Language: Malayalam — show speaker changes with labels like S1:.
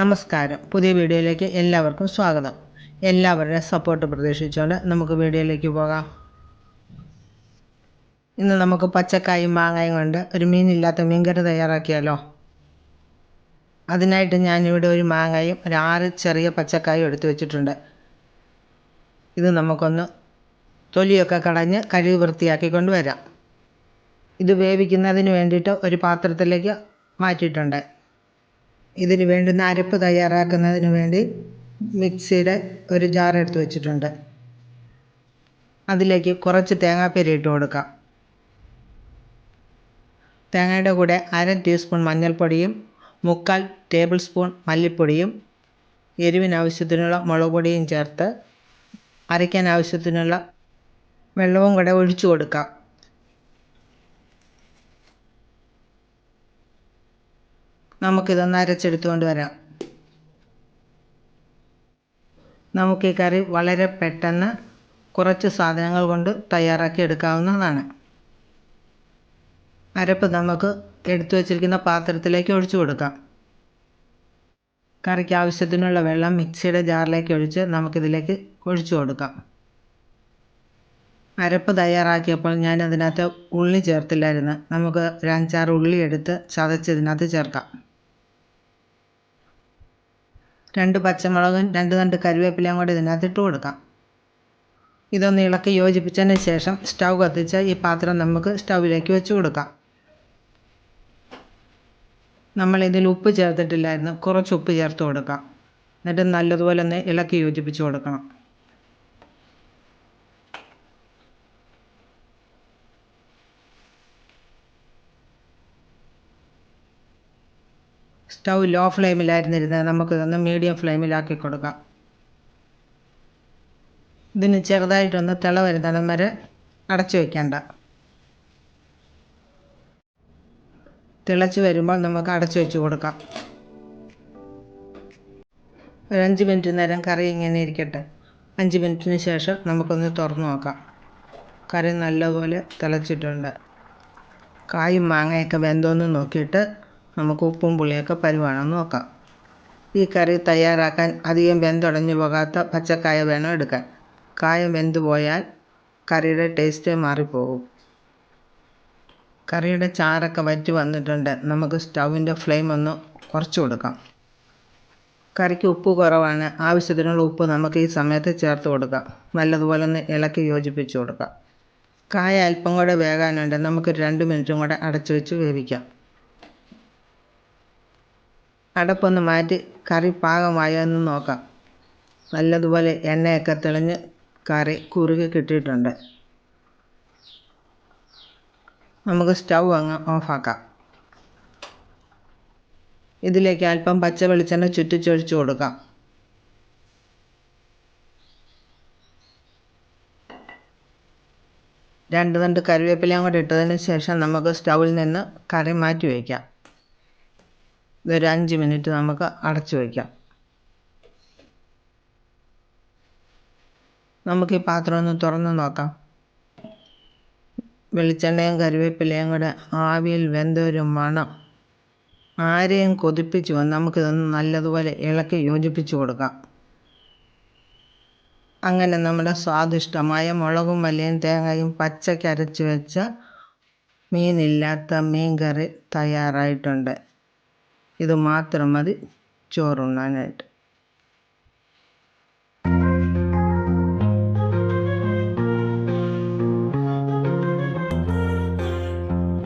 S1: നമസ്കാരം. പുതിയ വീഡിയോയിലേക്ക് എല്ലാവർക്കും സ്വാഗതം. എല്ലാവരുടെ സപ്പോർട്ട് പ്രതീക്ഷിച്ചുകൊണ്ട് നമുക്ക് വീഡിയോയിലേക്ക് പോകാം. ഇന്ന് നമുക്ക് പച്ചക്കായും മാങ്ങയും കൊണ്ട് ഒരു മീനില്ലാത്ത മീൻകറി തയ്യാറാക്കിയാലോ. അതിനായിട്ട് ഞാനിവിടെ ഒരു മാങ്ങയും ഒരു 6 ചെറിയ പച്ചക്കായും എടുത്തു വെച്ചിട്ടുണ്ട്. ഇത് നമുക്കൊന്ന് തൊലിയൊക്കെ കളഞ്ഞ് കഴുകി വൃത്തിയാക്കിക്കൊണ്ട് വരാം. ഇത് വേവിക്കുന്നതിന് വേണ്ടിയിട്ട് ഒരു പാത്രത്തിലേക്ക് മാറ്റിയിട്ടുണ്ട്. ഇതിന് വേണ്ടുന്ന അരപ്പ് തയ്യാറാക്കുന്നതിന് വേണ്ടി മിക്സിയുടെ ഒരു ജാർ എടുത്ത് വെച്ചിട്ടുണ്ട്. അതിലേക്ക് കുറച്ച് തേങ്ങാപ്പീര ഇട്ട് കൊടുക്കാം. തേങ്ങയുടെ കൂടെ 1/2 ടീസ്പൂൺ മഞ്ഞൾപ്പൊടിയും 3/4 ടേബിൾ സ്പൂൺ മല്ലിപ്പൊടിയും എരിവിനാവശ്യത്തിനുള്ള മുളക് പൊടിയും ചേർത്ത് അരയ്ക്കാൻ ആവശ്യത്തിനുള്ള വെള്ളവും കൂടെ ഒഴിച്ചു കൊടുക്കാം. നമുക്കിതൊന്ന് അരച്ചെടുത്തുകൊണ്ട് വരാം. നമുക്ക് ഈ കറി വളരെ പെട്ടെന്ന് കുറച്ച് സാധനങ്ങൾ കൊണ്ട് തയ്യാറാക്കി എടുക്കാവുന്നതാണ്. അരപ്പ് നമുക്ക് എടുത്തു വച്ചിരിക്കുന്ന പാത്രത്തിലേക്ക് ഒഴിച്ചു കൊടുക്കാം. കറിക്ക് ആവശ്യത്തിനുള്ള വെള്ളം മിക്സിയുടെ ജാറിലേക്ക് ഒഴിച്ച് നമുക്കിതിലേക്ക് ഒഴിച്ചു കൊടുക്കാം. അരപ്പ് തയ്യാറാക്കിയപ്പോൾ ഞാൻ അതിനകത്ത് ഉള്ളി ചേർത്തില്ലായിരുന്നു. നമുക്ക് ഒരു 5-6 ഉള്ളി എടുത്ത് ചതച്ച് ഇതിനകത്ത് ചേർക്കാം. 2 പച്ചമുളകും 2 തണ്ട് കറിവേപ്പിലയും കൂടി ഇതിനകത്ത് ഇട്ട് കൊടുക്കാം. ഇതൊന്ന് ഇളക്കി യോജിപ്പിച്ചതിന് ശേഷം സ്റ്റൗ കത്തിച്ച് ഈ പാത്രം നമുക്ക് സ്റ്റൗവിലേക്ക് വെച്ച് കൊടുക്കാം. നമ്മളിതിൽ ഉപ്പ് ചേർത്തിട്ടില്ലായിരുന്നു. കുറച്ച് ഉപ്പ് ചേർത്ത് കൊടുക്കാം. എന്നിട്ട് നല്ലതുപോലെ ഒന്ന് ഇളക്കി യോജിപ്പിച്ച് കൊടുക്കണം. സ്റ്റൗ ലോ ഫ്ലെയിമിലായിരുന്നിരുന്നത് നമുക്കിതൊന്ന് മീഡിയം ഫ്ലെയിമിലാക്കി കൊടുക്കാം. ഇതിന് ചെറുതായിട്ടൊന്ന് തിള വരുന്നിടം വരെ അടച്ചു വയ്ക്കേണ്ട. തിളച്ച് വരുമ്പോൾ നമുക്ക് അടച്ചു വെച്ച് കൊടുക്കാം. ഒരു 5 മിനിറ്റ് നേരം കറി ഇങ്ങനെ ഇരിക്കട്ടെ. 5 മിനിറ്റിന് ശേഷം നമുക്കൊന്ന് തുറന്നു നോക്കാം. കറി നല്ലപോലെ തിളച്ചിട്ടുണ്ട്. കായും മാങ്ങയൊക്കെ വെന്തോന്ന് നോക്കിയിട്ട് നമുക്ക് ഉപ്പും പുളിയൊക്കെ പരുവാണെന്ന് നോക്കാം. ഈ കറി തയ്യാറാക്കാൻ അധികം വെന്തുടഞ്ഞു പോകാത്ത പച്ചക്കായ വേണം എടുക്കാൻ. കായ വെന്തു പോയാൽ കറിയുടെ ടേസ്റ്റ് മാറിപ്പോകും. കറിയുടെ ചാറൊക്കെ വറ്റി വന്നിട്ടുണ്ട്. നമുക്ക് സ്റ്റൗവിൻ്റെ ഫ്ലെയിം ഒന്ന് കുറച്ച് കൊടുക്കാം. കറിക്ക് ഉപ്പ് കുറവാണ്. ആവശ്യത്തിനുള്ള ഉപ്പ് നമുക്ക് ഈ സമയത്ത് ചേർത്ത് കൊടുക്കാം. നല്ലതുപോലെ ഒന്ന് ഇളക്കി യോജിപ്പിച്ച് കൊടുക്കാം. കായ അല്പം കൂടെ വേകാനുണ്ട്. നമുക്ക് 2 മിനിറ്റും കൂടെ അടച്ചു വെച്ച് വേവിക്കാം. അടപ്പൊന്ന് മാറ്റി കറി പാകമായോ എന്ന് നോക്കാം. നല്ലതുപോലെ എണ്ണയൊക്കെ തെളിഞ്ഞ് കറി കുറുകി കിട്ടിയിട്ടുണ്ട്. നമുക്ക് സ്റ്റൗ അങ്ങ് ഓഫാക്കാം. ഇതിലേക്ക് അല്പം പച്ച വെളിച്ചെണ്ണ ചുറ്റിച്ചൊഴിച്ച് കൊടുക്കാം. രണ്ട് തണ്ട് കറിവേപ്പിലയും കൂടെ ഇട്ടതിന് ശേഷം നമുക്ക് സ്റ്റൗവിൽ നിന്ന് കറി മാറ്റി വയ്ക്കാം. ഇതൊരു 5 മിനിറ്റ് നമുക്ക് അടച്ചു വയ്ക്കാം. നമുക്ക് ഈ പാത്രം ഒന്ന് തുറന്ന് നോക്കാം. വെളിച്ചെണ്ണയും കറിവേപ്പിലയും കൂടെ ആവിയിൽ വെന്തൊരു മണം ആരെയും കൊതിപ്പിച്ചു വന്ന് നമുക്കിതൊന്ന് നല്ലതുപോലെ ഇളക്കി യോജിപ്പിച്ച് കൊടുക്കാം. അങ്ങനെ നമ്മുടെ സ്വാദിഷ്ടമായ മുളകും മല്ലിയും തേങ്ങയും പച്ചയ്ക്ക് അരച്ച് വെച്ച മീനില്ലാത്ത മീൻ കറി തയ്യാറായിട്ടുണ്ട്. ഇത് മാത്രം മതി ചോറുണ്ണാനായിട്ട്.